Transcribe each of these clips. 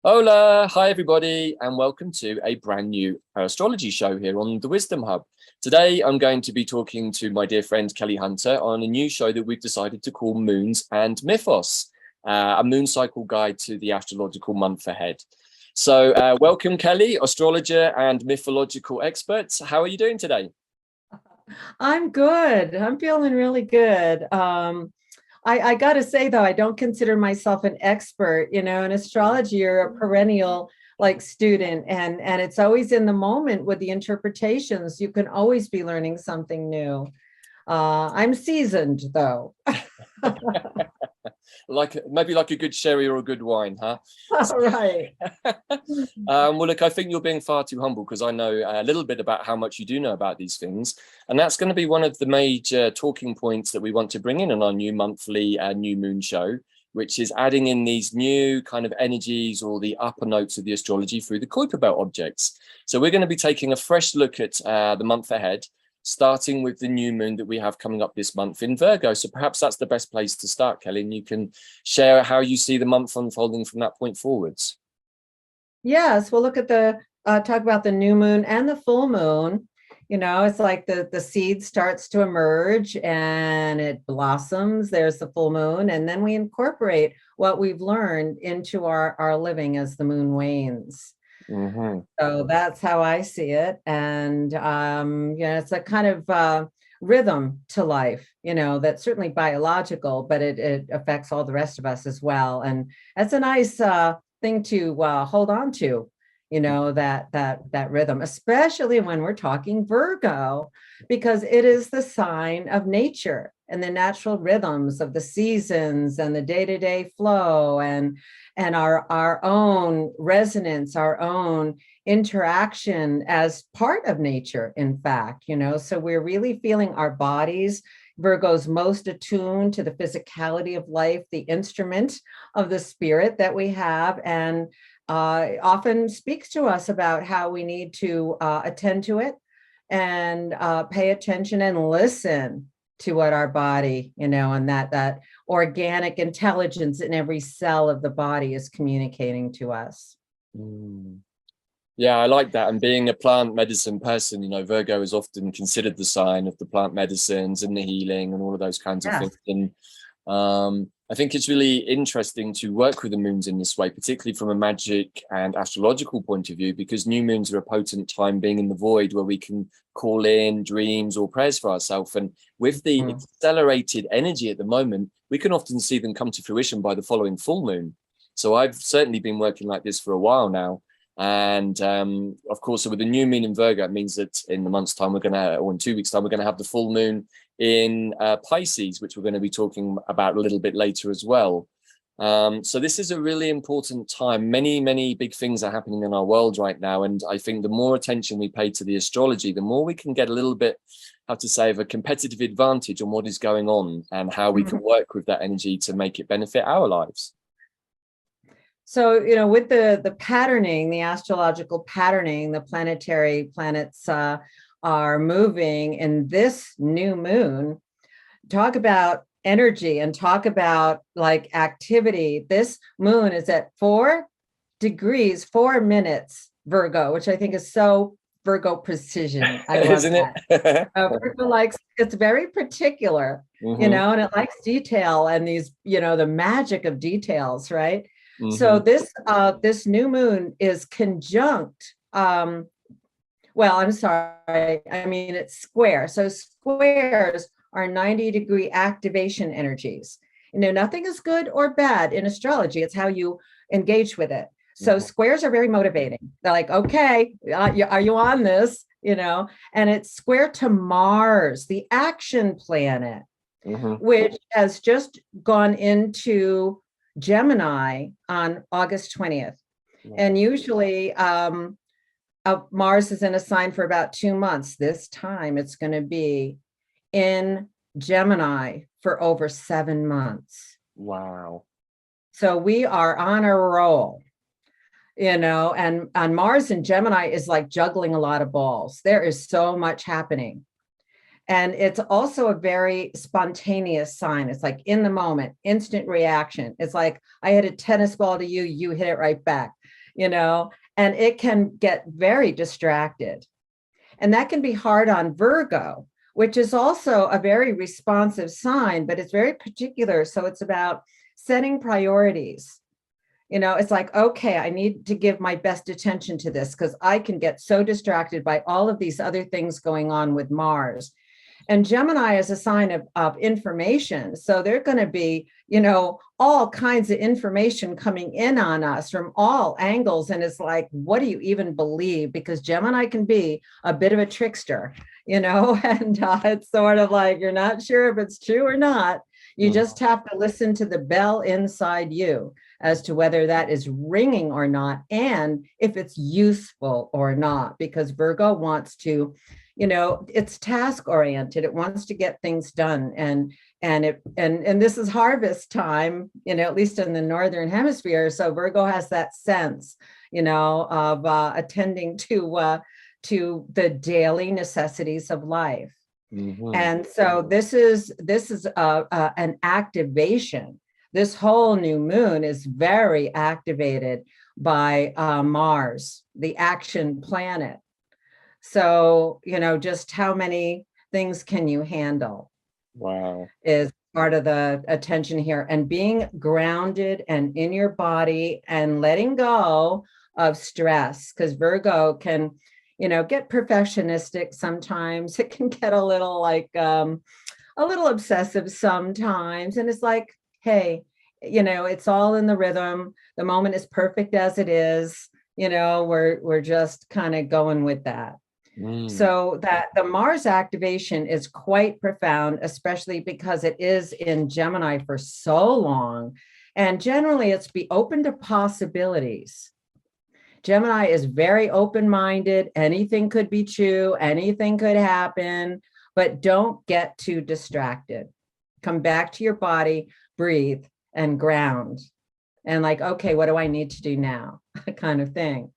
Hola, hi everybody, and welcome to a brand new astrology show here on the Wisdom Hub. Today, I'm going to be talking to my dear friend Kelly Hunter on a new show that we've decided to call Moons and Mythos, a moon cycle guide to the astrological month ahead. So welcome, Kelly, astrologer and mythological expert. How are you doing today? I'm good. I'm feeling really good. I got to say, though, I don't consider myself an expert. In astrology, you're a perennial student, and it's always in the moment with the interpretations. You can always be learning something new. I'm seasoned, though. Maybe like a good sherry or a good wine, huh? Right. Well, look, I think you're being far too humble because I know a little bit about how much you do know about these things. And that's going to be one of the major talking points that we want to bring in our new monthly new moon show, which is adding in these new kind of energies or the upper notes of the astrology through the Kuiper Belt objects. So we're going to be taking a fresh look at the month ahead, starting with the new moon that we have coming up this month in Virgo. So perhaps that's the best place to start, Kelly, and you can share how you see the month unfolding from that point forwards. Yes, we'll look at talk about the new moon and the full moon. It's like the seed starts to emerge and it blossoms. There's the full moon, and then we incorporate what we've learned into our living as the moon wanes. Mm-hmm. So that's how I see it. And, it's a kind of rhythm to life, that's certainly biological, but it affects all the rest of us as well. And that's a nice thing to hold on to, that rhythm, especially when we're talking Virgo, because it is the sign of nature and the natural rhythms of the seasons and the day-to-day flow and our own resonance, our own interaction as part of nature, in fact, so we're really feeling our bodies. Virgo's most attuned to the physicality of life, the instrument of the spirit that we have, and often speaks to us about how we need to attend to it and pay attention and listen to what our body, and that organic intelligence in every cell of the body is communicating to us. Yeah, I like that. And being a plant medicine person, Virgo is often considered the sign of the plant medicines and the healing and all of those kinds of things. And I think it's really interesting to work with the moons in this way, particularly from a magic and astrological point of view, because new moons are a potent time being in the void where we can call in dreams or prayers for ourselves. And with the accelerated energy at the moment, we can often see them come to fruition by the following full moon. So I've certainly been working like this for a while now. And of course, so with the new moon in Virgo, it means that in the month's time, or in 2 weeks' time, we're going to have the full moon in Pisces, which we're going to be talking about a little bit later as well. So this is a really important time. Many, many big things are happening in our world right now. And I think the more attention we pay to the astrology, the more we can get a little bit, how to say, of a competitive advantage on what is going on and how we can work with that energy to make it benefit our lives. So, with the patterning, the astrological patterning, the planets are moving in this new moon. Talk about energy and talk about activity. This moon is at 4 degrees, 4 minutes Virgo, which I think is so Virgo precision. I love Isn't that. Virgo it's very particular, and it likes detail and these, the magic of details, right? So this new moon is conjunct. Well, I'm sorry. I mean, it's square. So squares are 90-degree activation energies. Nothing is good or bad in astrology. It's how you engage with it. So squares are very motivating. They're like, okay, are you on this? And it's square to Mars, the action planet, which has just gone into Gemini on August 20th. And usually Mars is in a sign for about 2 months. This time it's going to be in Gemini for over 7 months. Wow. So we are on a roll, and on Mars in Gemini is like juggling a lot of balls. There is so much happening. And it's also a very spontaneous sign. It's like in the moment, instant reaction. It's like I hit a tennis ball to you, you hit it right back. and it can get very distracted. And that can be hard on Virgo, which is also a very responsive sign, but it's very particular. So it's about setting priorities. It's like, okay, I need to give my best attention to this because I can get so distracted by all of these other things going on with Mars. And Gemini is a sign of information. So they're going to be, all kinds of information coming in on us from all angles. And it's like, what do you even believe? Because Gemini can be a bit of a trickster, and it's sort of like, you're not sure if it's true or not. You just have to listen to the bell inside you as to whether that is ringing or not, and if it's useful or not, because Virgo wants to, it's task oriented. It wants to get things done. And this is harvest time, at least in the Northern Hemisphere. So Virgo has that sense, of attending to the daily necessities of life. And so this is an activation. This whole new moon is very activated by Mars, the action planet. So, just how many things can you handle? Wow. Is part of the attention here, and being grounded and in your body and letting go of stress, because Virgo can, get perfectionistic sometimes. It can get a little like a little obsessive sometimes. And it's like, hey, it's all in the rhythm. The moment is perfect as it is. We're just kind of going with that. So that the Mars activation is quite profound, especially because it is in Gemini for so long. And generally it's be open to possibilities. Gemini is very open-minded. Anything could be true. Anything could happen, but don't get too distracted. Come back to your body, breathe, and ground. And like, okay, what do I need to do now? Kind of thing.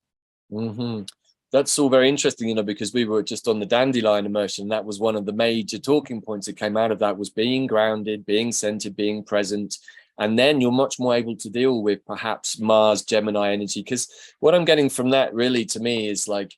That's all very interesting, because we were just on the dandelion immersion. That was one of the major talking points that came out of that, was being grounded, being centered, being present. And then you're much more able to deal with perhaps Mars, Gemini energy. Because what I'm getting from that really to me is like,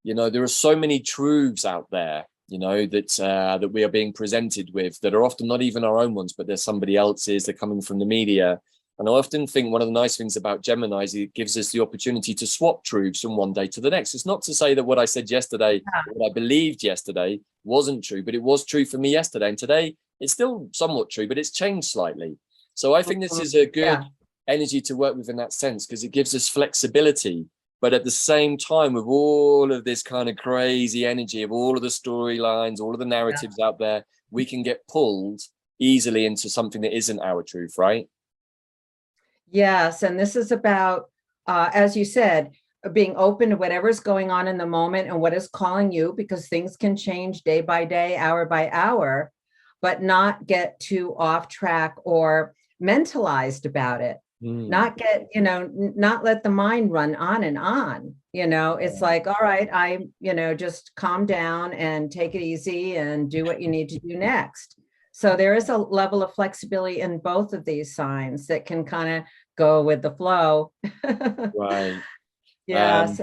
there are so many truths out there, that we are being presented with that are often not even our own ones, but they're somebody else's. They're coming from the media. And I often think one of the nice things about Gemini is it gives us the opportunity to swap truths from one day to the next. It's not to say that what I said yesterday, what I believed yesterday wasn't true, but it was true for me yesterday. And today it's still somewhat true, but it's changed slightly. So I think this is a good energy to work with in that sense, because it gives us flexibility. But at the same time, with all of this kind of crazy energy of all of the storylines, all of the narratives out there, we can get pulled easily into something that isn't our truth, right? Yes, and this is about, as you said, being open to whatever's going on in the moment and what is calling you, because things can change day by day, hour by hour, but not get too off track or mentalized about it. Not get, not let the mind run on and on. It's like, all right, just calm down and take it easy and do what you need to do next. So there is a level of flexibility in both of these signs that can kind of go with the flow. Right. Yes.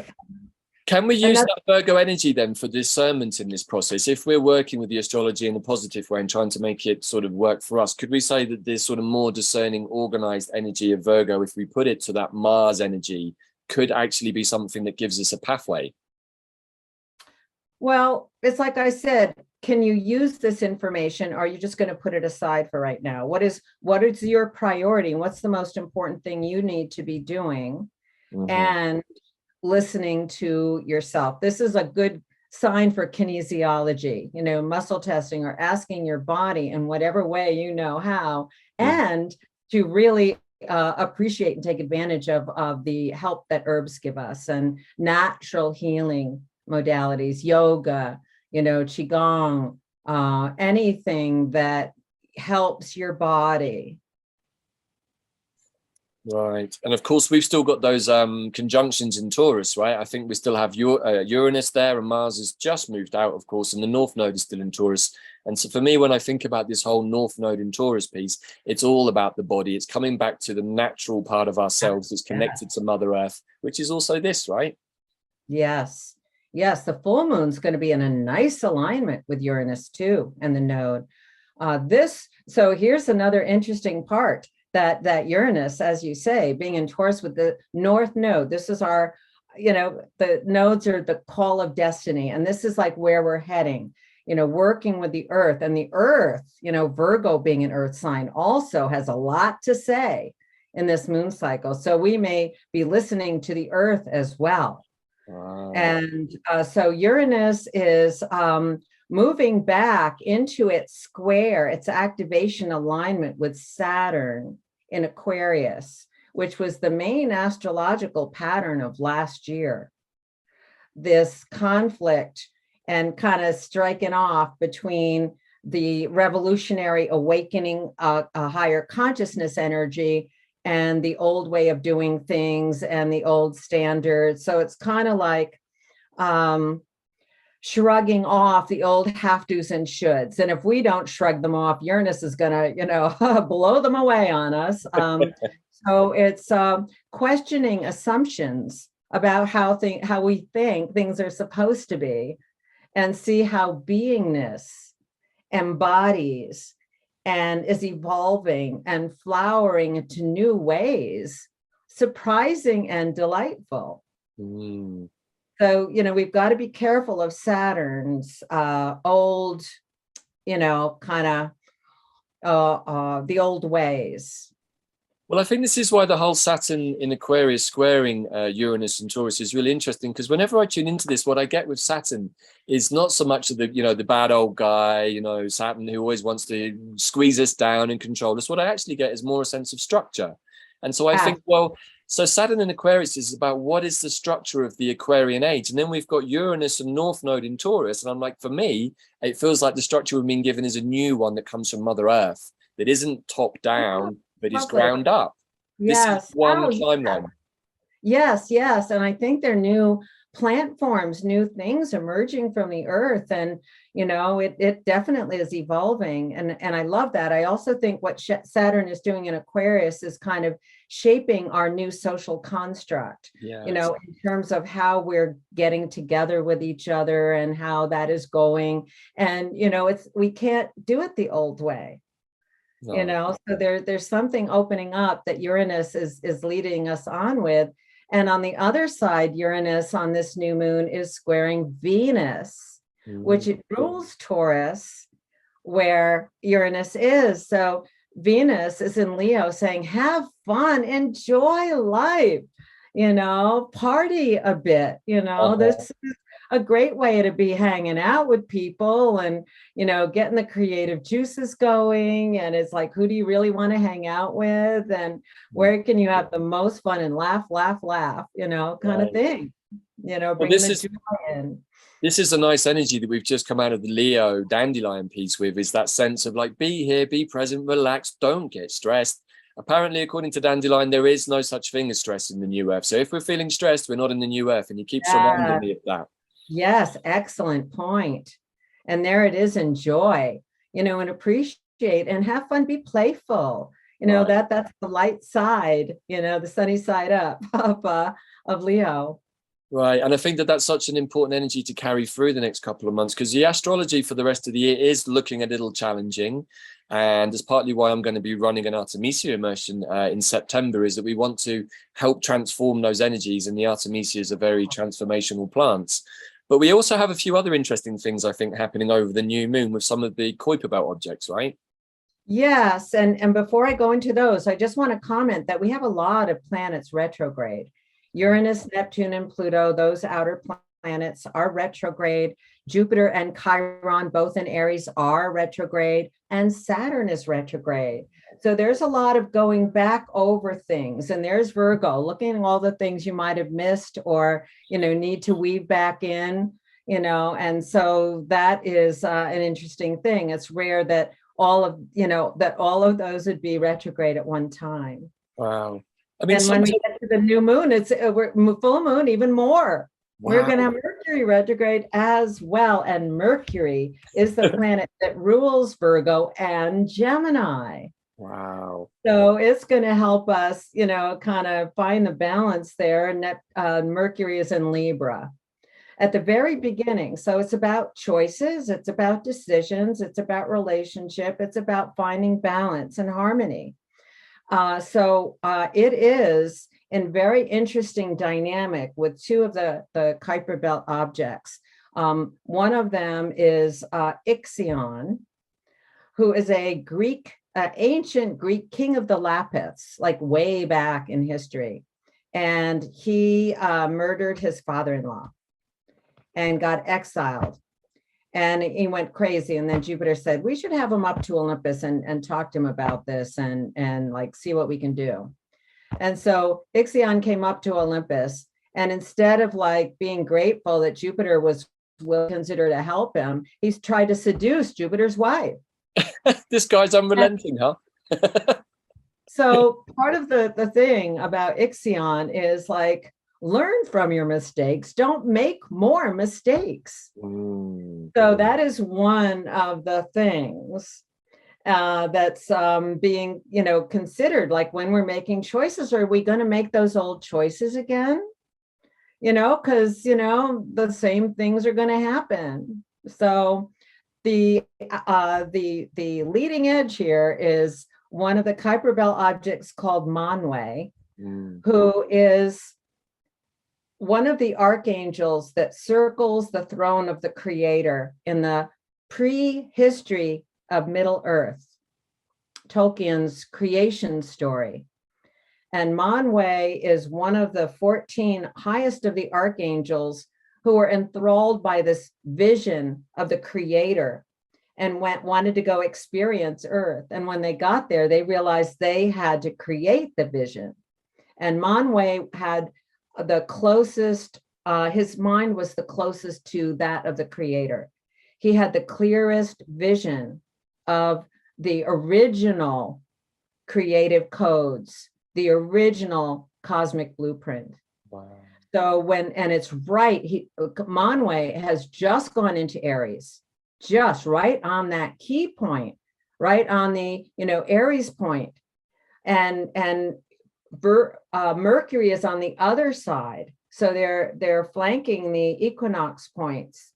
Can we use that Virgo energy then for discernment in this process? If we're working with the astrology in a positive way and trying to make it sort of work for us, could we say that this sort of more discerning, organized energy of Virgo, if we put it to that Mars energy, could actually be something that gives us a pathway? Well, it's like I said, can you use this information, or are you just going to put it aside for right now? What is your priority? What's the most important thing you need to be doing? And listening to yourself. This is a good sign for kinesiology, muscle testing, or asking your body in whatever way you know how, and to really appreciate and take advantage of the help that herbs give us, and natural healing modalities, yoga, qigong, anything that helps your body. Right. And of course, we've still got those conjunctions in Taurus, right? I think we still have Uranus there, and Mars has just moved out, of course, and the North Node is still in Taurus. And so for me, when I think about this whole North Node in Taurus piece, it's all about the body. It's coming back to the natural part of ourselves that's connected to Mother Earth, which is also this, right? Yes. Yes, the full moon's going to be in a nice alignment with Uranus too, and the node. So here's another interesting part, that Uranus, as you say, being in Taurus with the North Node. This is our, the nodes are the call of destiny, and this is like where we're heading. Working with the Earth, and the Earth, Virgo being an Earth sign also has a lot to say in this moon cycle. So we may be listening to the Earth as well. Wow. And so Uranus is moving back into its square, its activation alignment with Saturn in Aquarius, which was the main astrological pattern of last year. This conflict and kind of striking off between the revolutionary awakening, a higher consciousness energy, and the old way of doing things and the old standards. So it's kind of like shrugging off the old have-tos and shoulds. And if we don't shrug them off, Uranus is going to, blow them away on us. So it's questioning assumptions about how we think things are supposed to be, and see how beingness embodies and is evolving and flowering into new ways, surprising and delightful. Mm. So, we've got to be careful of Saturn's old, kind of the old ways. Well, I think this is why the whole Saturn in Aquarius squaring Uranus and Taurus is really interesting, because whenever I tune into this, what I get with Saturn is not so much of the, the bad old guy, Saturn who always wants to squeeze us down and control us. What I actually get is more a sense of structure. And so I think, so Saturn in Aquarius is about what is the structure of the Aquarian age. And then we've got Uranus and North Node in Taurus. And I'm like, for me, it feels like the structure we've been given is a new one that comes from Mother Earth, that isn't top down, but is ground up. Yes. This is one timeline. Yes. And I think they're new plant forms, new things emerging from the earth. And, it definitely is evolving. And I love that. I also think what Saturn is doing in Aquarius is kind of shaping our new social construct, in terms of how we're getting together with each other and how that is going. And, we can't do it the old way. No. So there's something opening up that Uranus is leading us on with. And on the other side, Uranus on this new moon is squaring Venus, which it rules Taurus, where Uranus is. So Venus is in Leo saying, have fun, enjoy life, party a bit, this is a great way to be hanging out with people and, getting the creative juices going. And it's like, who do you really want to hang out with? And where can you have the most fun and laugh, kind of thing, bring the joy in. This is a nice energy that we've just come out of the Leo dandelion piece with, is that sense of like, be here, be present, relax, don't get stressed. Apparently, according to Dandelion, there is no such thing as stress in the new earth. So if we're feeling stressed, we're not in the new earth. And he keeps reminding me of that. Yes, excellent point. And there it is, enjoy, and appreciate and have fun, be playful. That's the light side, the sunny side up of Leo. Right. And I think that that's such an important energy to carry through the next couple of months, because the astrology for the rest of the year is looking a little challenging. And that's partly why I'm going to be running an Artemisia immersion in September, is that we want to help transform those energies. And the Artemisias are very transformational plants. But we also have a few other interesting things, I think, happening over the new moon with some of the Kuiper Belt objects, right? Yes. And before I go into those, I just want to comment that we have a lot of planets retrograde. Uranus, Neptune, and Pluto, those outer planets are retrograde. Jupiter and Chiron, both in Aries, are retrograde, and Saturn is retrograde. So there's a lot of going back over things. And there's Virgo, looking at all the things you might have missed or, need to weave back in, and so that is an interesting thing. It's rare that all of those would be retrograde at one time. Wow. I mean, And when we get to the new moon, it's we're full moon, even more. Wow. We're going to have Mercury retrograde as well. And Mercury is the planet that rules Virgo and Gemini. Wow. So it's going to help us, you know, kind of find the balance there. And Mercury is in Libra at the very beginning. So it's about choices. It's about decisions. It's about relationship. It's about finding balance and harmony. So it is in very interesting dynamic with two of the Kuiper Belt objects. One of them is Ixion, who is a Greek, ancient Greek king of the Lapiths, like way back in history. And he murdered his father-in-law and got exiled. And he went crazy. And then Jupiter said, we should have him up to Olympus and talk to him about this and like see what we can do. And so Ixion came up to Olympus. And instead of like being grateful that Jupiter was will consider to help him, he's tried to seduce Jupiter's wife. This guy's unrelenting, huh? So part of the thing about Ixion is like, learn from your mistakes. Don't make more mistakes. So that is one of the things that's being, you know, considered. Like when we're making choices, are we going to make those old choices again? You know, because, you know, the same things are going to happen. So the leading edge here is one of the Kuiper Belt objects called Manwe, who is one of the archangels that circles the throne of the creator in the prehistory of Middle Earth, Tolkien's creation story. And Manwe is one of the 14 highest of the archangels who were enthralled by this vision of the creator and wanted to go experience Earth. And when they got there, they realized they had to create the vision. And Manwe had the closest, his mind was the closest to that of the creator. He had the clearest vision of the original creative codes, the original cosmic blueprint. Wow. So and it's right, Manwe has just gone into Aries, just right on that key point, right on the, you know, Aries point. And Mercury is on the other side, so they're flanking the equinox points,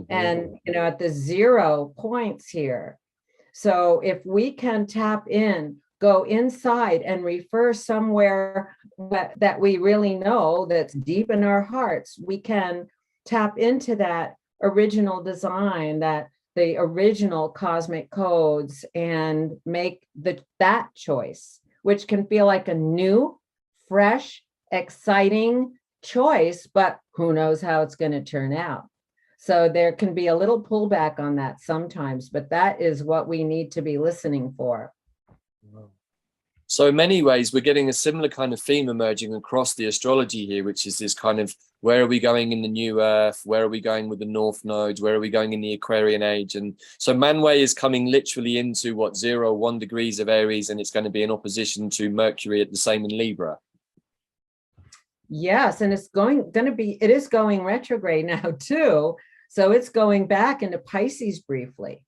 and you know, at the 0 points here. So if we can tap in, go inside and refer somewhere that we really know that's deep in our hearts, we can tap into that original design, that the original cosmic codes, and make that choice, which can feel like a new, fresh, exciting choice, but who knows how it's going to turn out. So there can be a little pullback on that sometimes, but that is what we need to be listening for. So in many ways, we're getting a similar kind of theme emerging across the astrology here, which is this kind of, where are we going in the new Earth? Where are we going with the North nodes? Where are we going in the Aquarian age? And so Manwe is coming literally into what, 0, 1 degrees of Aries, and it's going to be in opposition to Mercury at the same in Libra. Yes, and it is going retrograde now too. So it's going back into Pisces briefly,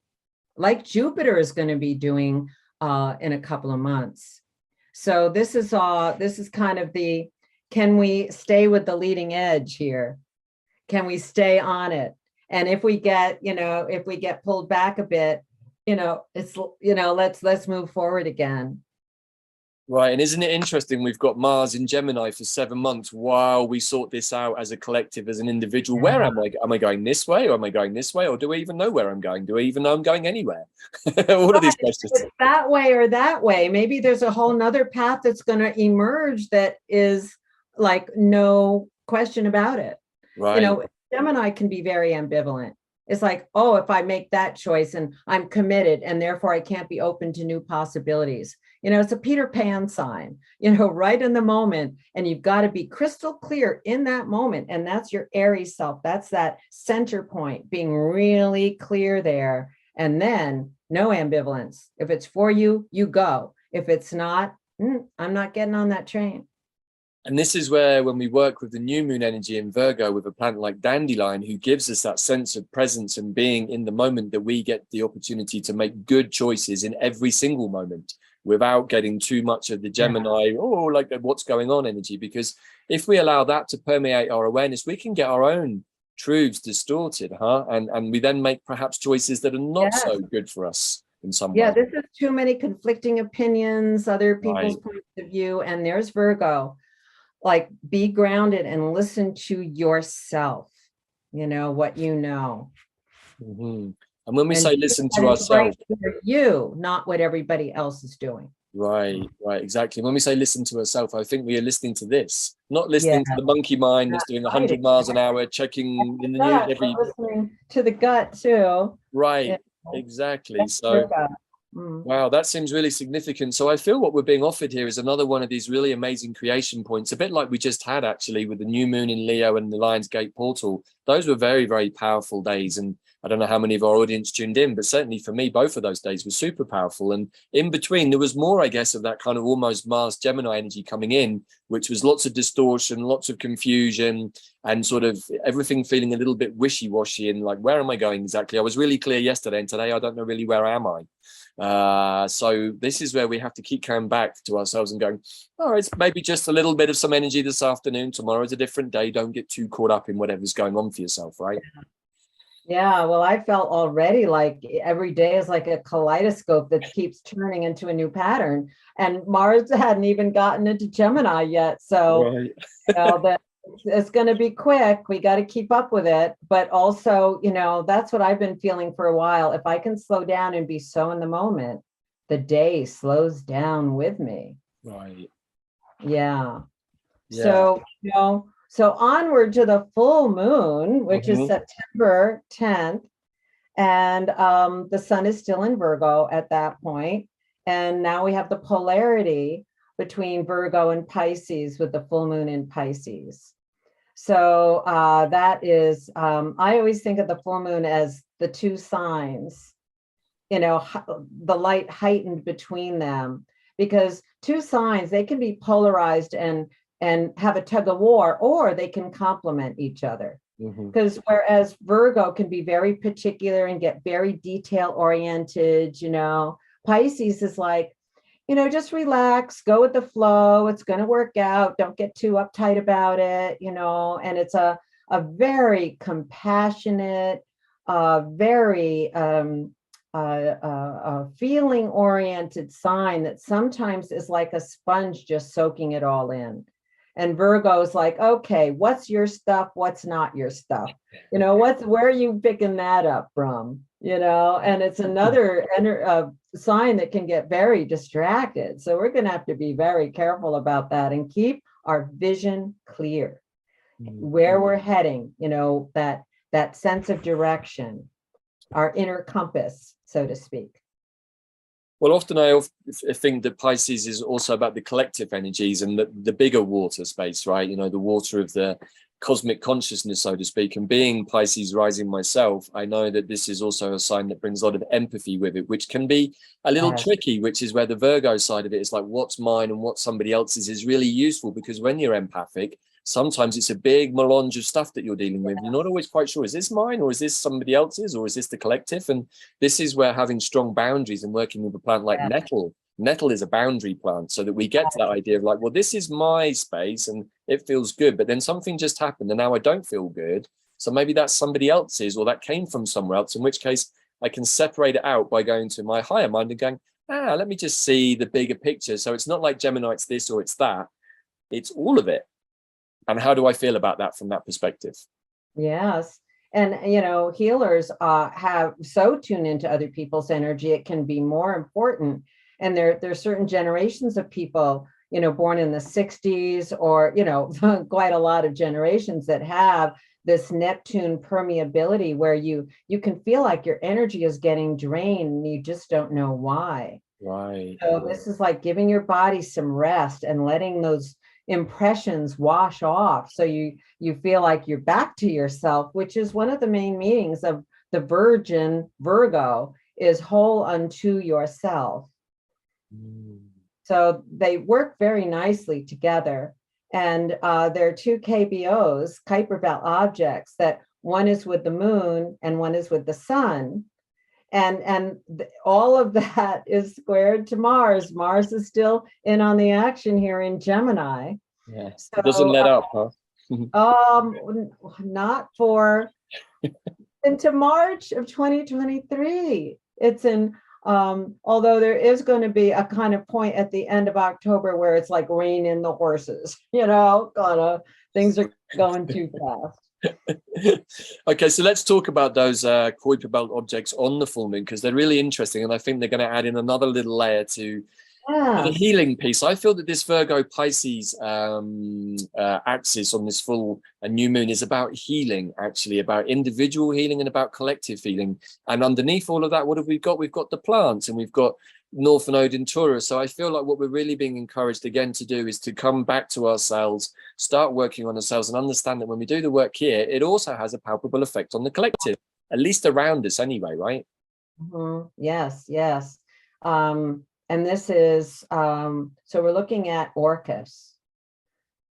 like Jupiter is going to be doing in a couple of months. So this is kind of the, can we stay with the leading edge here? Can we stay on it? And if we get, you know, if we get pulled back a bit, you know, it's, you know, let's move forward again. Right. And isn't it interesting? We've got Mars in Gemini for 7 months while we sort this out as a collective, as an individual. Yeah. Where am I? Am I going this way, or am I going this way? Or do I even know where I'm going? Do I even know I'm going anywhere? All of these questions. It's that way or that way. Maybe there's a whole nother path that's going to emerge that is like no question about it. Right. You know, Gemini can be very ambivalent. It's like, oh, if I make that choice and I'm committed and therefore I can't be open to new possibilities. You know, it's a Peter Pan sign, you know, right in the moment. And you've got to be crystal clear in that moment. And that's your Aries self. That's that center point, being really clear there. And then no ambivalence. If it's for you, you go. If it's not, I'm not getting on that train. And this is where, when we work with the new moon energy in Virgo with a planet like Dandelion, who gives us that sense of presence and being in the moment, that we get the opportunity to make good choices in every single moment without getting too much of the Gemini, like what's going on energy. Because if we allow that to permeate our awareness, we can get our own truths distorted, and we then make perhaps choices that are not so good for us in some way. This is too many conflicting opinions, other people's points of view, and there's Virgo. Like, be grounded and listen to yourself, what you know. And when we say listen to ourselves, for you, not what everybody else is doing. Right, exactly. When we say listen to ourselves, I think we are listening to this, not listening to the monkey mind that's doing 100 miles an hour, checking in the news every. Listening to the gut too. Right, exactly. So. Wow, that seems really significant. So I feel what we're being offered here is another one of these really amazing creation points, a bit like we just had actually with the new moon in Leo and the Lion's Gate portal. Those were very, very powerful days. And I don't know how many of our audience tuned in, but certainly for me, both of those days were super powerful. And in between, there was more, I guess, of that kind of almost Mars Gemini energy coming in, which was lots of distortion, lots of confusion, and sort of everything feeling a little bit wishy-washy and like, where am I going exactly? I was really clear yesterday, and today I don't know really where am I. So this is where we have to keep coming back to ourselves and going, oh, it's maybe just a little bit of some energy this afternoon. Tomorrow's a different day. Don't get too caught up in whatever's going on for yourself, right? Yeah, well, I felt already like every day is like a kaleidoscope that keeps turning into a new pattern. And Mars hadn't even gotten into Gemini yet. So that it's going to be quick. We got to keep up with it. But also, that's what I've been feeling for a while. If I can slow down and be so in the moment, the day slows down with me. Right. Yeah. So, so onward to the full moon, which is September 10th. And the sun is still in Virgo at that point. And now we have the polarity between Virgo and Pisces with the full moon in Pisces. So that is, I always think of the full moon as the two signs, the light heightened between them, because two signs, they can be polarized and have a tug of war, or they can complement each other. Because whereas Virgo can be very particular and get very detail oriented, Pisces is like, just relax, go with the flow. It's going to work out. Don't get too uptight about it, and it's a very compassionate, very feeling oriented sign that sometimes is like a sponge just soaking it all in. And Virgo's like, okay, what's your stuff? What's not your stuff? Where are you picking that up from? And it's another sign that can get very distracted. So we're going to have to be very careful about that and keep our vision clear, where we're heading, that sense of direction, our inner compass, so to speak. Well, often I think that Pisces is also about the collective energies and the bigger water space, right? The water of the cosmic consciousness, so to speak. And being Pisces rising myself, I know that this is also a sign that brings a lot of empathy with it, which can be a little tricky, which is where the Virgo side of it is like, what's mine and what somebody else's is really useful, because when you're empathic, sometimes it's a big melange of stuff that you're dealing with. You're not always quite sure, is this mine or is this somebody else's or is this the collective? And this is where having strong boundaries and working with a plant like nettle is a boundary plant, so that we get to that idea of like, well, this is my space and it feels good, but then something just happened and now I don't feel good. So maybe that's somebody else's, or that came from somewhere else, in which case I can separate it out by going to my higher mind and going, let me just see the bigger picture. So it's not like Gemini, it's this or it's that, it's all of it. And how do I feel about that from that perspective? Yes. And, healers have so tuned into other people's energy, it can be more important. And there's certain generations of people, born in the 60s or, quite a lot of generations that have this Neptune permeability where you can feel like your energy is getting drained and you just don't know why. Right. So this is like giving your body some rest and letting those impressions wash off, so you feel like you're back to yourself, which is one of the main meanings of the Virgin Virgo, is whole unto yourself. So they work very nicely together. And there are two KBOs, Kuiper Belt Objects, that one is with the moon and one is with the sun. And all of that is squared to Mars. Mars is still in on the action here in Gemini. Yeah, so, it doesn't let up, huh? Not for into March of 2023. It's in although there is going to be a kind of point at the end of October where it's like rain in the horses, kind of things are going too fast. Okay, so let's talk about those Kuiper Belt objects on the full moon, because they're really interesting, and I think they're going to add in another little layer to the healing piece. I feel that this Virgo Pisces axis on this full and new moon is about healing, actually, about individual healing and about collective healing. And underneath all of that, what have we got? We've got the plants, and we've got North Node in Taurus. So I feel like what we're really being encouraged again to do is to come back to ourselves, start working on ourselves, and understand that when we do the work here, it also has a palpable effect on the collective, at least around us anyway, right? Yes. And this is, so we're looking at Orcus.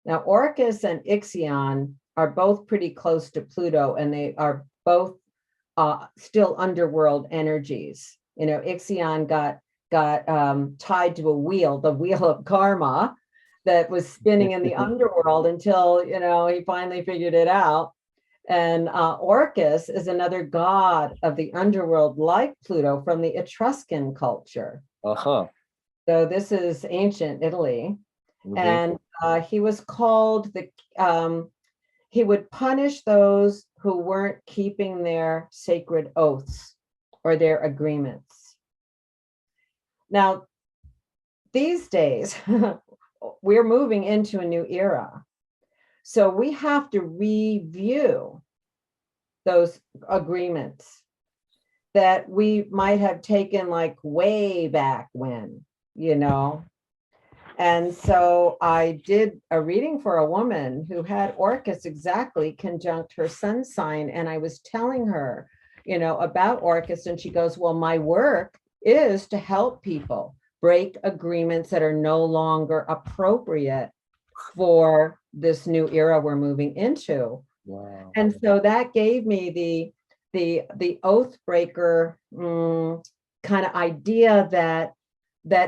Now, Orcus and Ixion are both pretty close to Pluto, and they are both still underworld energies. Ixion got tied to a wheel, the wheel of karma, that was spinning in the underworld until, he finally figured it out. And Orcus is another god of the underworld, like Pluto, from the Etruscan culture. So this is ancient Italy. And he was called he would punish those who weren't keeping their sacred oaths or their agreements. Now, these days, we're moving into a new era. So we have to review those agreements that we might have taken like way back when, And so I did a reading for a woman who had Orcus exactly conjunct her sun sign. And I was telling her, about Orcus. And she goes, well, my work is to help people break agreements that are no longer appropriate for this new era we're moving into. Wow. And so that gave me the oath breaker kind of idea that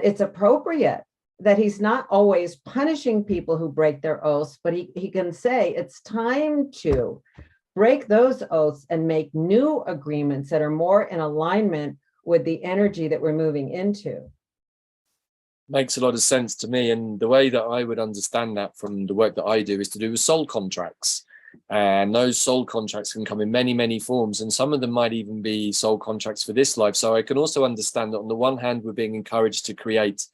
it's appropriate, that he's not always punishing people who break their oaths, but he can say it's time to break those oaths and make new agreements that are more in alignment with the energy that we're moving into. Makes a lot of sense to me. And the way that I would understand that from the work that I do is to do with soul contracts. And those soul contracts can come in many, many forms. And some of them might even be soul contracts for this life. So I can also understand that on the one hand, we're being encouraged to create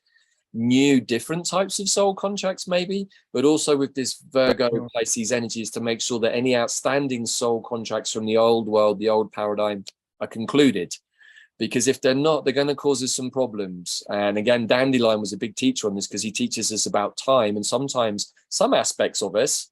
new, different types of soul contracts, maybe, but also with this Virgo Pisces energy is to make sure that any outstanding soul contracts from the old world, the old paradigm, are concluded. Because if they're not, they're going to cause us some problems. And again, Dandelion was a big teacher on this because he teaches us about time. And sometimes some aspects of us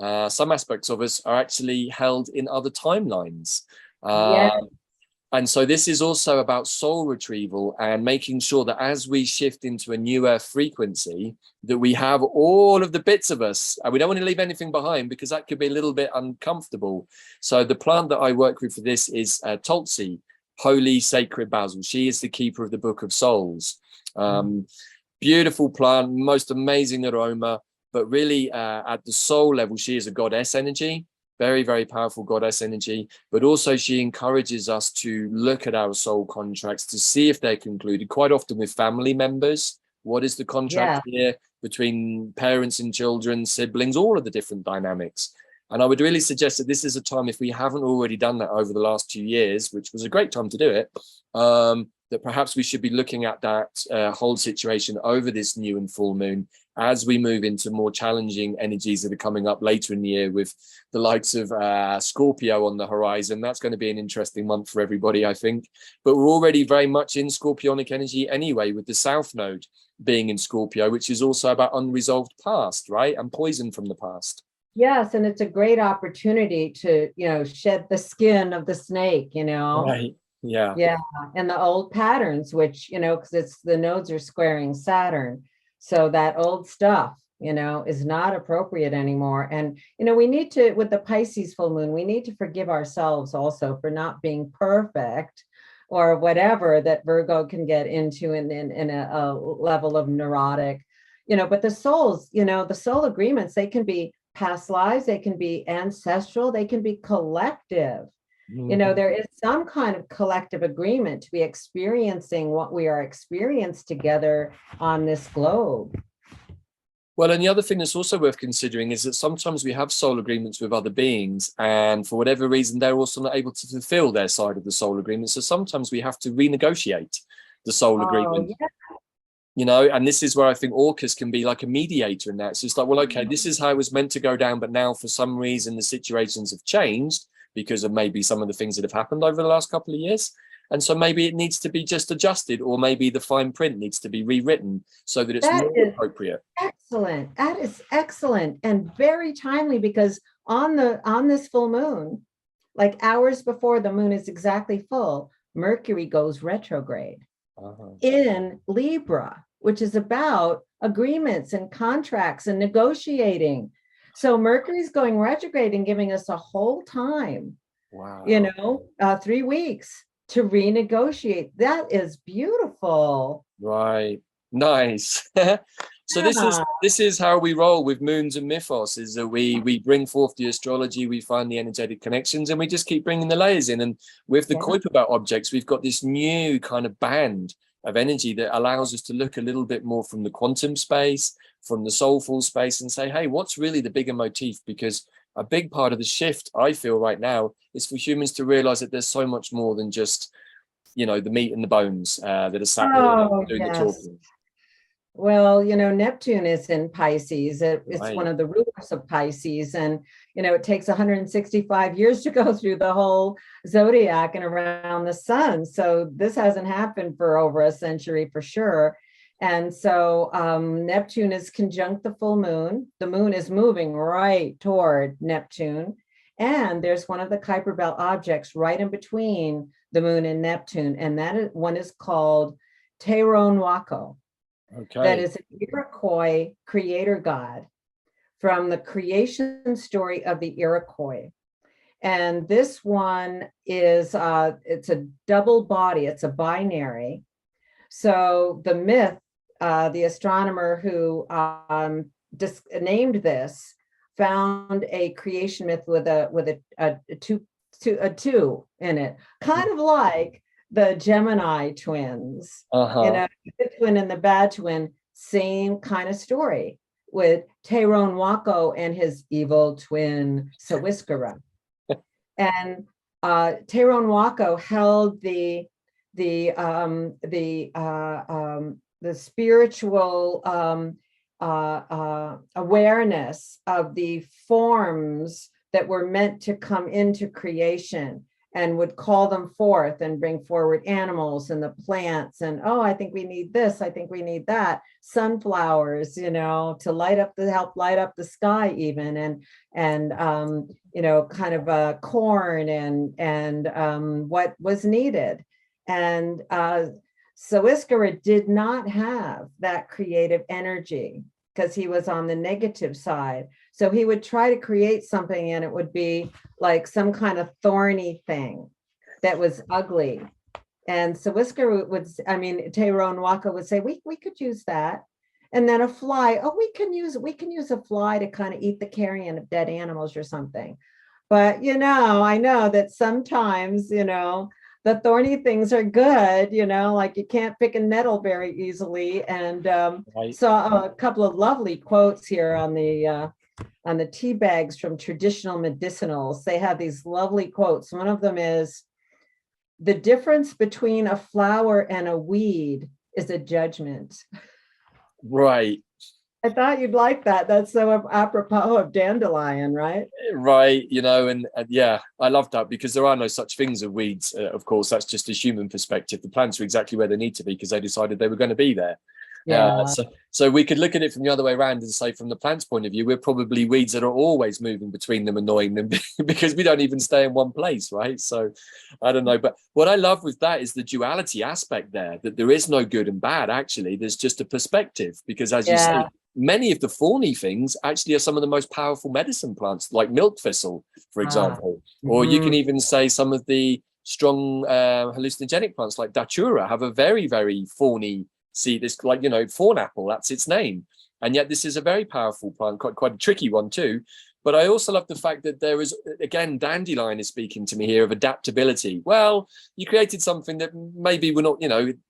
are actually held in other timelines. And so this is also about soul retrieval and making sure that as we shift into a newer frequency, that we have all of the bits of us, and we don't want to leave anything behind because that could be a little bit uncomfortable. So the plant that I work with for this is Tulsi, Holy Sacred Basil. She is the keeper of the Book of Souls. Beautiful plant, most amazing aroma, but really at the soul level, she is a goddess energy, very, very powerful goddess energy. But also she encourages us to look at our soul contracts to see if they're concluded, quite often with family members. What is the contract here between parents and children, siblings, all of the different dynamics. And I would really suggest that this is a time, if we haven't already done that over the last 2 years, which was a great time to do it, that perhaps we should be looking at that whole situation over this new and full moon as we move into more challenging energies that are coming up later in the year with the likes of Scorpio on the horizon. That's going to be an interesting month for everybody, I think. But we're already very much in Scorpionic energy anyway, with the South Node being in Scorpio, which is also about unresolved past, right? And poison from the past. Yes, and it's a great opportunity to, shed the skin of the snake, Right. Yeah. And the old patterns, which, because the nodes are squaring Saturn. So that old stuff, is not appropriate anymore. And, we need to, with the Pisces full moon, we need to forgive ourselves also for not being perfect, or whatever that Virgo can get into in a level of neurotic, but the souls, the soul agreements, they can be past lives, they can be ancestral, they can be collective. There is some kind of collective agreement to be experiencing what we are experiencing together on this globe. Well, and the other thing that's also worth considering is that sometimes we have soul agreements with other beings, and for whatever reason, they're also not able to fulfill their side of the soul agreement. So sometimes we have to renegotiate the soul agreement. Yeah. And this is where I think Orcus can be like a mediator in that. So it's like, well, okay, this is how it was meant to go down, but now for some reason the situations have changed because of maybe some of the things that have happened over the last couple of years. And so maybe it needs to be just adjusted, or maybe the fine print needs to be rewritten so that it's more appropriate. Excellent. That is excellent and very timely, because on this full moon, like hours before the moon is exactly full, Mercury goes retrograde in Libra, which is about agreements and contracts and negotiating. So Mercury's going retrograde and giving us a whole time, 3 weeks to renegotiate. That is beautiful. Right. Nice. So this is how we roll with moons and mythos, is that we bring forth the astrology, we find the energetic connections, and we just keep bringing the layers in. And with the Kuiper Belt objects, we've got this new kind of band of energy that allows us to look a little bit more from the quantum space, from the soulful space, and say, hey, what's really the bigger motif? Because a big part of the shift, I feel right now, is for humans to realize that there's so much more than just, the meat and the bones that are sat there doing the talking. Well, Neptune is in Pisces. It's one of the rulers of Pisces. And, it takes 165 years to go through the whole zodiac and around the sun. So this hasn't happened for over a century for sure. And so Neptune is conjunct the full moon. The moon is moving right toward Neptune. And there's one of the Kuiper Belt objects right in between the moon and Neptune. And that one is called Teharonhiawako. Okay. That is an Iroquois creator god from the creation story of the Iroquois. And this one is, it's a double body, it's a binary. So the myth, the astronomer who named this found a creation myth with a two in it, kind of like the Gemini twins, the twin and the bad twin, same kind of story with Teharonhiawako and his evil twin Sawiskara. And Teharonhiawako held the spiritual awareness of the forms that were meant to come into creation, and would call them forth and bring forward animals and the plants. And, I think we need this, I think we need that. Sunflowers, to help light up the sky even. And kind of corn and what was needed. And Sawiskara did not have that creative energy, because he was on the negative side. So he would try to create something, and it would be like some kind of thorny thing that was ugly. And Sawiskara Teharonhiawako would say, we could use that. And then a fly, we can use a fly to kind of eat the carrion of dead animals or something. But, I know that sometimes, the thorny things are good, like you can't pick a nettle very easily. And saw a couple of lovely quotes here on the tea bags from Traditional Medicinals. They have these lovely quotes. One of them is, the difference between a flower and a weed is a judgment. Right. I thought you'd like that. That's so apropos of dandelion, right? Right. And yeah, I love that, because there are no such things as weeds. Of course, that's just a human perspective. The plants are exactly where they need to be because they decided they were going to be there. Yeah. So we could look at it from the other way around and say, from the plant's point of view, we're probably weeds that are always moving between them, annoying them because we don't even stay in one place, right? So I don't know. But what I love with that is the duality aspect there, that there is no good and bad, actually. There's just a perspective, because as you say, many of the thorny things actually are some of the most powerful medicine plants, like milk thistle, for example. Or you can even say some of the strong hallucinogenic plants like datura have a very, very thorny seed. It's like, thorn apple, that's its name. And yet this is a very powerful plant, quite a tricky one too. But I also love the fact that there is, again, dandelion is speaking to me here of adaptability. Well, you created something that maybe we're not,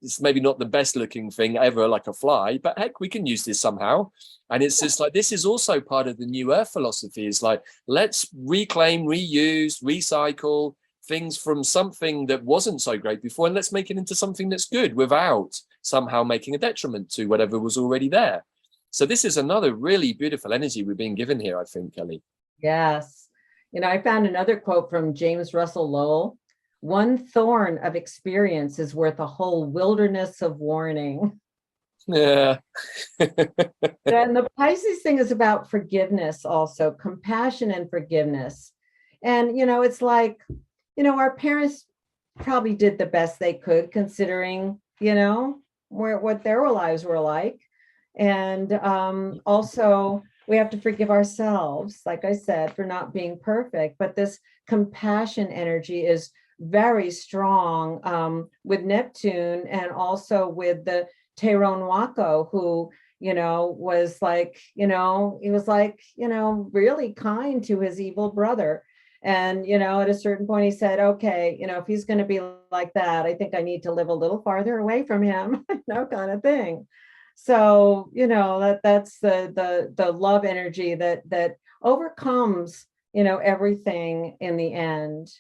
it's maybe not the best looking thing ever, like a fly, but heck, we can use this somehow. And it's just like, this is also part of the New Earth philosophy. It's like, let's reclaim, reuse, recycle things from something that wasn't so great before, and let's make it into something that's good without somehow making a detriment to whatever was already there. So this is another really beautiful energy we're being given here, I think, Kelley. Yes. I found another quote from James Russell Lowell. One thorn of experience is worth a whole wilderness of warning. Yeah. And the Pisces thing is about forgiveness also, compassion and forgiveness. And, it's like, our parents probably did the best they could considering, what their lives were like. And also we have to forgive ourselves, like I said, for not being perfect. But this compassion energy is very strong with Neptune, and also with the Teharonhiawako, who, was like, he was like, really kind to his evil brother. And, at a certain point, he said, okay, if he's going to be like that, I think I need to live a little farther away from him, kind of thing. So, that's the love energy that overcomes, everything in the end.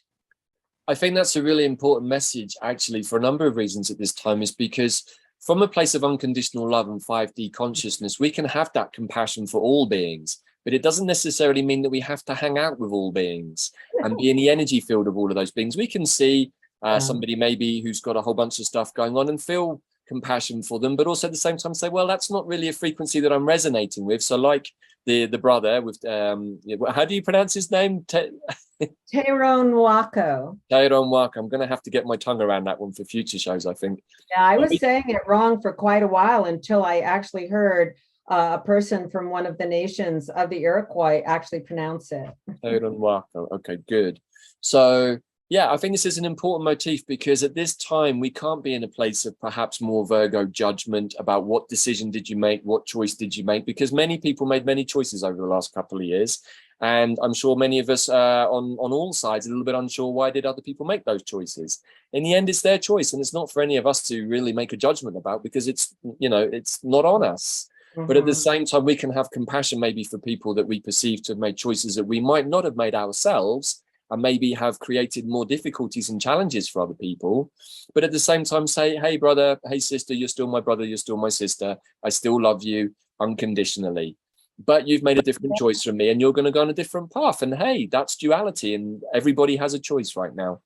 I think that's a really important message, actually, for a number of reasons at this time, is because from a place of unconditional love and 5D consciousness, we can have that compassion for all beings, but it doesn't necessarily mean that we have to hang out with all beings and be in the energy field of all of those beings. We can see somebody maybe who's got a whole bunch of stuff going on and feel compassion for them, but also at the same time say, well, that's not really a frequency that I'm resonating with. So like the brother with how do you pronounce his name? Teharonhiawako. Teharonhiawako. I'm gonna have to get my tongue around that one for future shows, I think. Yeah, I was saying it wrong for quite a while until I actually heard a person from one of the nations of the Iroquois actually pronounce it. Teharonhiawako. Okay, good. So yeah, I think this is an important motif, because at this time we can't be in a place of perhaps more Virgo judgment about what decision did you make, what choice did you make, because many people made many choices over the last couple of years. And I'm sure many of us on all sides a little bit unsure, why did other people make those choices? In the end, it's their choice, and it's not for any of us to really make a judgment about, because it's, it's not on us. But at the same time, we can have compassion maybe for people that we perceive to have made choices that we might not have made ourselves, and maybe have created more difficulties and challenges for other people. But at the same time say, hey, brother, hey, sister, you're still my brother, you're still my sister. I still love you unconditionally. But you've made a different choice from me, and you're going to go on a different path. And hey, that's duality, and everybody has a choice right now.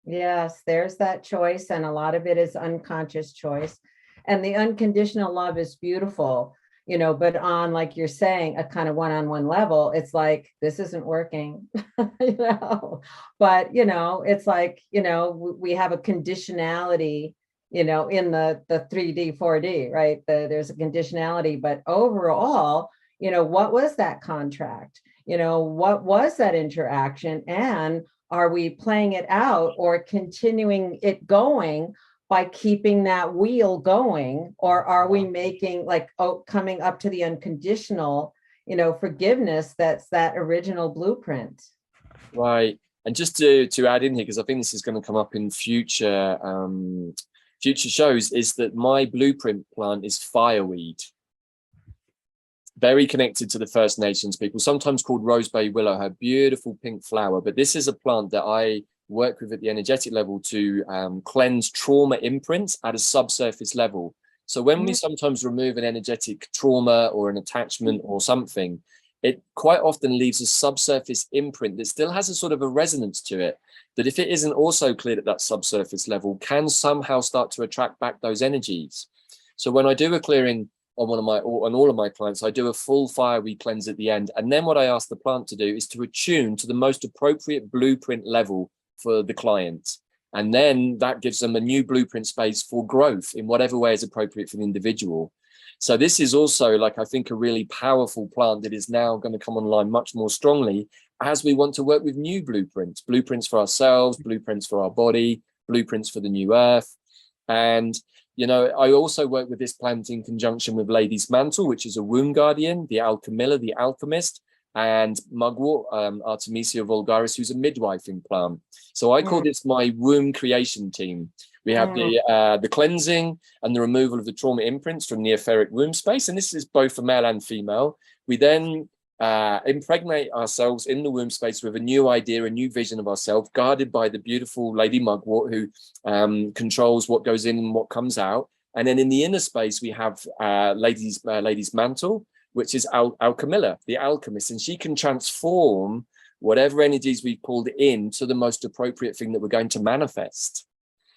Yes, there's that choice, and a lot of it is unconscious choice. And the unconditional love is beautiful, but on, like you're saying, a kind of one-on-one level, it's like, this isn't working, but, it's like, we have a conditionality, in the 3D, 4D, right? There's a conditionality, but overall, what was that contract? What was that interaction? And are we playing it out or continuing it going by keeping that wheel going? Or are we making coming up to the unconditional, forgiveness that's that original blueprint? Right. And just to add in here, because I think this is going to come up in future shows, is that my blueprint plant is fireweed. Very connected to the First Nations people, sometimes called rosebay willow, her beautiful pink flower. But this is a plant that I work with at the energetic level to cleanse trauma imprints at a subsurface level. So when we sometimes remove an energetic trauma or an attachment or something, it quite often leaves a subsurface imprint that still has a sort of a resonance to it, that if it isn't also cleared at that subsurface level, can somehow start to attract back those energies. So when I do a clearing on all of my clients, I do a full fireweed cleanse at the end. And then what I ask the plant to do is to attune to the most appropriate blueprint level for the client. And then that gives them a new blueprint space for growth in whatever way is appropriate for the individual. So this is also, like, I think, a really powerful plant that is now going to come online much more strongly as we want to work with new blueprints for ourselves, blueprints for our body, blueprints for the new earth. And, you know, I also work with this plant in conjunction with Lady's Mantle, which is a womb guardian, the Alchemilla, the alchemist, and Mugwort, Artemisia vulgaris, who's a midwifing plant. So I call this my womb creation team. We have the cleansing and the removal of the trauma imprints from the etheric womb space. And this is both for male and female. We then impregnate ourselves in the womb space with a new idea, a new vision of ourselves, guarded by the beautiful Lady Mugwort, who controls what goes in and what comes out. And then in the inner space, we have Lady's Mantle, which is Alchemilla, the alchemist, and she can transform whatever energies we pulled in to the most appropriate thing that we're going to manifest.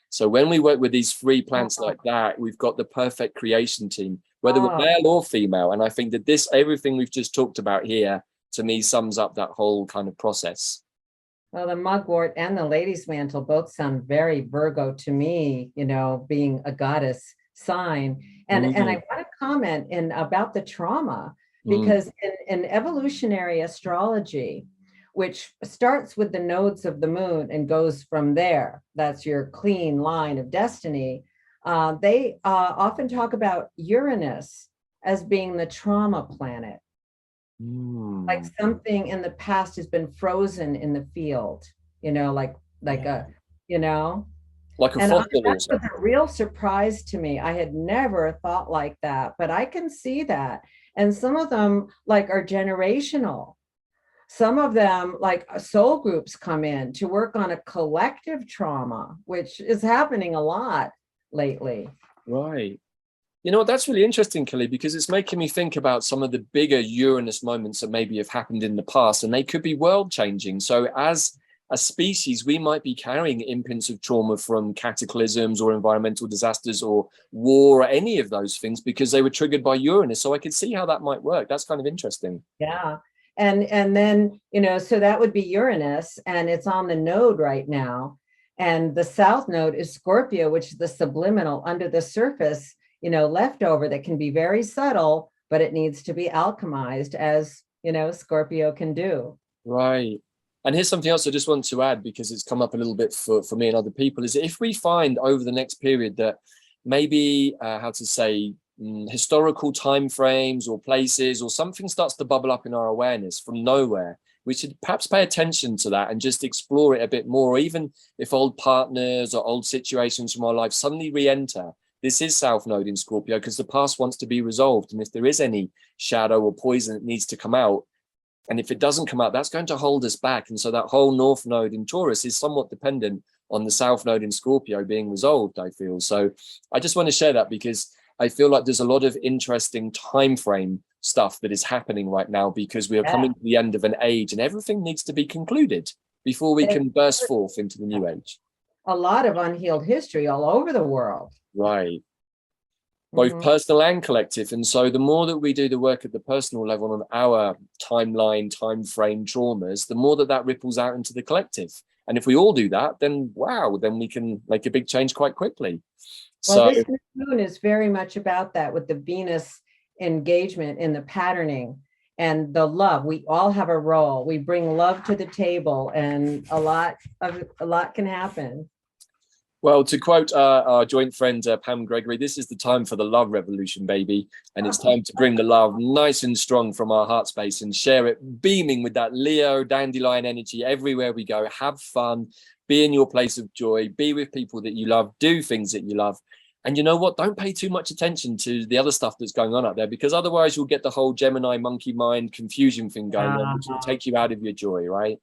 So when we work with these three plants like that, we've got the perfect creation team, whether we're male or female. And I think that everything we've just talked about here, to me, sums up that whole kind of process. Well, the Mugwort and the Lady's Mantle both sound very Virgo to me, you know, being a goddess sign. And I want to comment about the trauma, because in evolutionary astrology, which starts with the nodes of the moon and goes from there, that's your clean line of destiny, they often talk about Uranus as being the trauma planet. Like something in the past has been frozen in the field, you know, like a, you know. Like a fossil. That was a real surprise to me. I had never thought like that, but I can see that. And some of them like are generational. Some of them, like soul groups, come in to work on a collective trauma, which is happening a lot lately. Right. You know what, that's really interesting, Kelley, because it's making me think about some of the bigger Uranus moments that maybe have happened in the past, and they could be world changing. So as a species, we might be carrying imprints of trauma from cataclysms or environmental disasters or war or any of those things because they were triggered by Uranus. So I could see how that might work. That's kind of interesting. Yeah. And then, you know, so that would be Uranus, and it's on the node right now. And the south node is Scorpio, which is the subliminal, under the surface, you know, leftover that can be very subtle, but it needs to be alchemized, as, you know, Scorpio can do. Right. And here's something else I just want to add, because it's come up a little bit for me and other people, is if we find over the next period that maybe, historical timeframes or places or something starts to bubble up in our awareness from nowhere, we should perhaps pay attention to that and just explore it a bit more. Or even if old partners or old situations from our life suddenly re-enter, this is South Node in Scorpio, because the past wants to be resolved. And if there is any shadow or poison that needs to come out, and if it doesn't come out, that's going to hold us back. And so that whole North Node in Taurus is somewhat dependent on the South Node in Scorpio being resolved, I feel. So I just want to share that, because I feel like there's a lot of interesting time frame stuff that is happening right now, because we are coming to the end of an age and everything needs to be concluded before we can burst forth into the new age. A lot of unhealed history all over the world. Right. Both personal and collective. And so the more that we do the work at the personal level on our timeline, time frame traumas, the more that ripples out into the collective. And if we all do that, then wow, then we can make a big change quite quickly. Well, this moon is very much about that, with the Venus engagement in the patterning and the love. We all have a role. We bring love to the table, and a lot can happen. Well, to quote our joint friend Pam Gregory, this is the time for the love revolution, baby. And it's time to bring the love nice and strong from our heart space and share it, beaming with that Leo dandelion energy everywhere we go. Have fun, be in your place of joy, be with people that you love, do things that you love. And you know what? Don't pay too much attention to the other stuff that's going on out there, because otherwise you'll get the whole Gemini monkey mind confusion thing going on, which will take you out of your joy, right?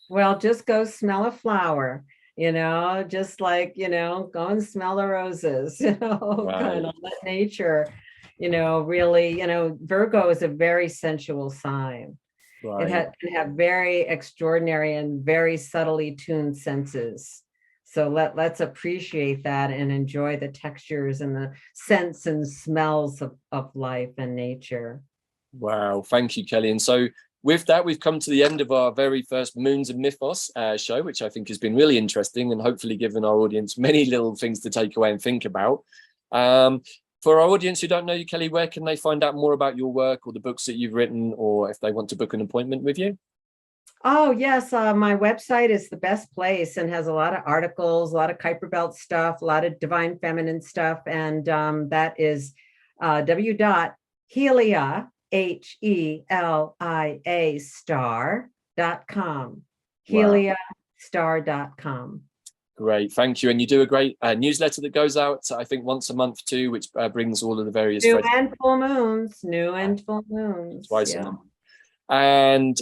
Well, just go smell a flower, you know, just like, you know, go and smell the roses, you know, kind of let nature, you know, really, you know, Virgo is a very sensual sign. Right. It can have very extraordinary and very subtly tuned senses. So let's appreciate that and enjoy the textures and the scents and smells of life and nature. Wow. Thank you, Kelley. And so with that, we've come to the end of our very first Moons and Mythos show, which I think has been really interesting and hopefully given our audience many little things to take away and think about. For our audience who don't know you, Kelley, where can they find out more about your work or the books that you've written, or if they want to book an appointment with you? Oh, yes. My website is the best place and has a lot of articles, a lot of Kuiper Belt stuff, a lot of divine feminine stuff. And that is w.helia, HELIA star.com. HeliaStar.com. Great, thank you. And you do a great newsletter that goes out, I think, once a month too, which brings all of the various new and full moons, twice yeah. a month. And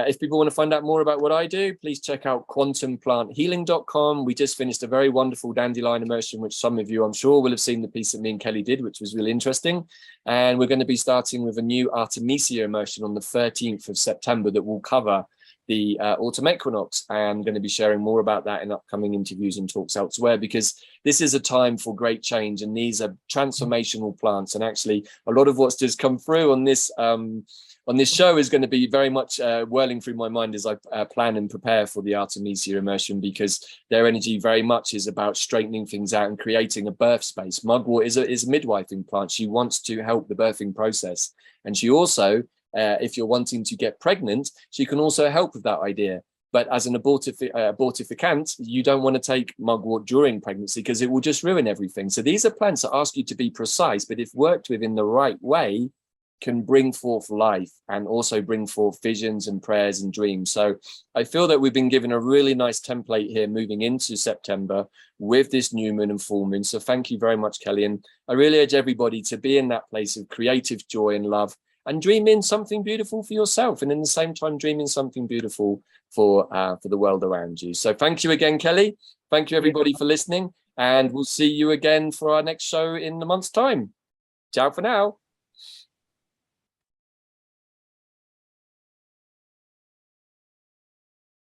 if people want to find out more about what I do, please check out quantumplанthealing.com. We just finished a very wonderful dandelion immersion, which some of you, I'm sure, will have seen the piece that me and Kelley did, which was really interesting. And we're going to be starting with a new Artemisia immersion on the 13th of September that will cover the autumn equinox. I'm going to be sharing more about that in upcoming interviews and talks elsewhere, because this is a time for great change, and these are transformational plants. And actually, a lot of what's just come through on this show is going to be very much whirling through my mind as I plan and prepare for the Artemisia immersion, because their energy very much is about straightening things out and creating a birth space. Mugwort is a midwifing plant. She wants to help the birthing process, and she also, if you're wanting to get pregnant, she can also help with that idea. But as an abortificant, you don't want to take mugwort during pregnancy because it will just ruin everything. So these are plants that ask you to be precise, but if worked with in the right way, can bring forth life and also bring forth visions and prayers and dreams. So I feel that we've been given a really nice template here moving into September with this new moon and full moon. So thank you very much, Kelley. And I really urge everybody to be in that place of creative joy and love, and dream in something beautiful for yourself, and in the same time dream in something beautiful for the world around you. So thank you again, Kelley. Thank you everybody for listening, and we'll see you again for our next show in a month's time. Ciao for now.